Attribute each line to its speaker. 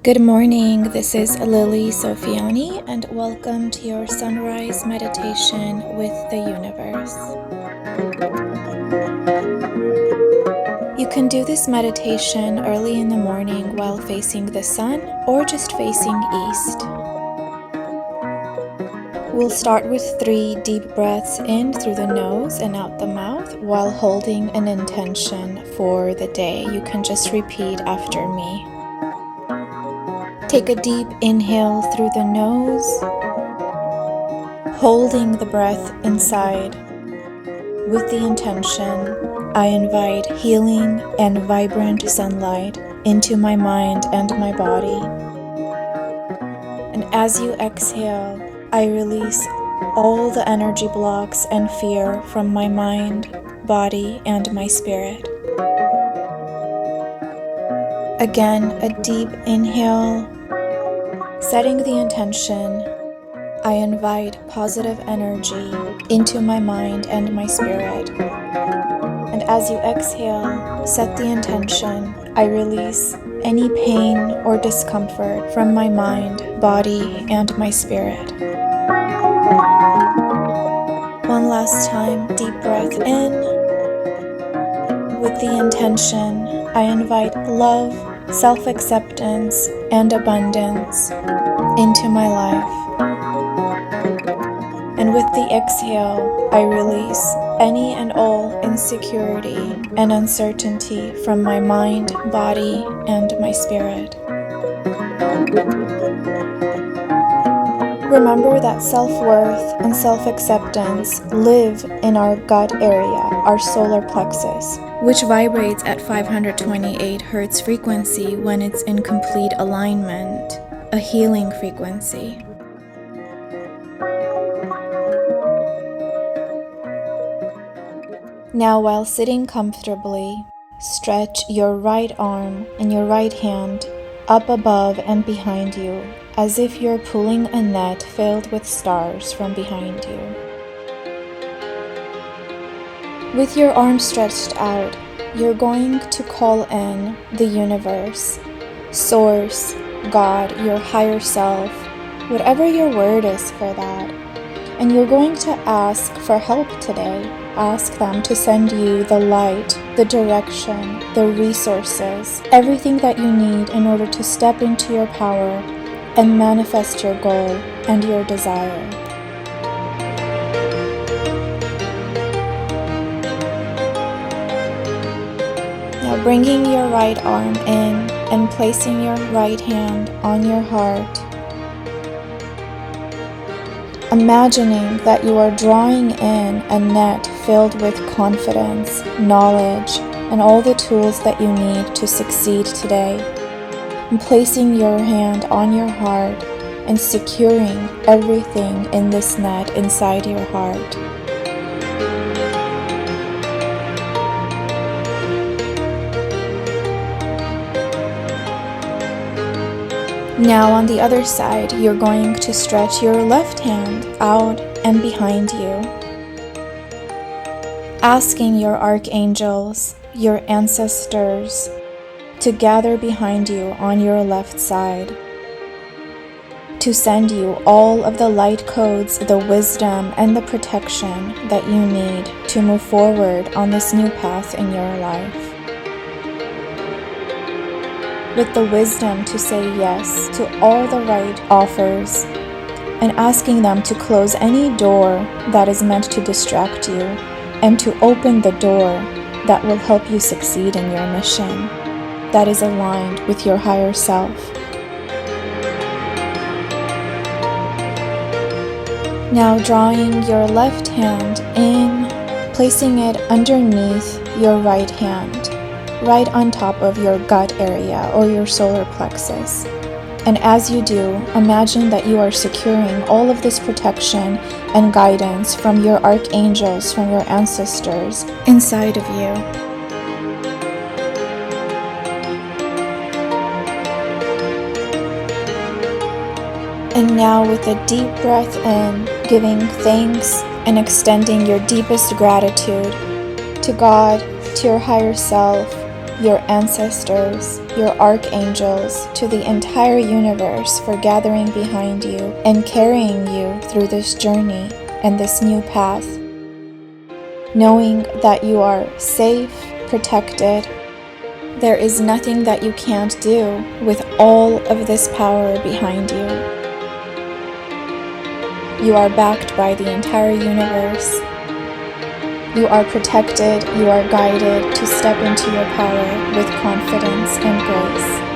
Speaker 1: Good morning, this is Lily Sofiani, and welcome to your sunrise meditation with the universe. You can do this meditation early in the morning while facing the sun or just facing east. We'll start with 3 deep breaths in through the nose and out the mouth while holding an intention for the day. You can just repeat after me. Take a deep inhale through the nose, holding the breath inside. With the intention, I invite healing and vibrant sunlight into my mind and my body. And as you exhale, I release all the energy blocks and fear from my mind, body, and my spirit. Again, a deep inhale. Setting the intention, I invite positive energy into my mind and my spirit. And as you exhale, set the intention, I release any pain or discomfort from my mind, body, and my spirit. One last time, deep breath in. With the intention, I invite love, self-acceptance, and abundance into my life. And with the exhale, I release any and all insecurity and uncertainty from my mind, body, and my spirit. Remember that self-worth and self-acceptance live in our gut area, our solar plexus, which vibrates at 528 Hz frequency when it's in complete alignment, a healing frequency. Now, while sitting comfortably, stretch your right arm and your right hand up above and behind you, as if you're pulling a net filled with stars from behind you. With your arm stretched out, you're going to call in the universe, source, God, your higher self, whatever your word is for that. And you're going to ask for help today. Ask them to send you the light, the direction, the resources, everything that you need in order to step into your power and manifest your goal and your desire. Now bringing your right arm in and placing your right hand on your heart, imagining that you are drawing in a net filled with confidence, knowledge, and all the tools that you need to succeed today. And placing your hand on your heart and securing everything in this net inside your heart. Now on the other side, you're going to stretch your left hand out and behind you, asking your archangels, your ancestors, to gather behind you on your left side, to send you all of the light codes, the wisdom, and the protection that you need to move forward on this new path in your life. With the wisdom to say yes to all the right offers, and asking them to close any door that is meant to distract you, and to open the door that will help you succeed in your mission, that is aligned with your higher self. Now drawing your left hand in, placing it underneath your right hand, right on top of your gut area or your solar plexus. And as you do, imagine that you are securing all of this protection and guidance from your archangels, from your ancestors inside of you. And now with a deep breath in, giving thanks and extending your deepest gratitude to God, to your higher self, your ancestors, your archangels, to the entire universe for gathering behind you and carrying you through this journey and this new path. Knowing that you are safe, protected. There is nothing that you can't do with all of this power behind you. You are backed by the entire universe. You are protected, you are guided to step into your power with confidence and grace.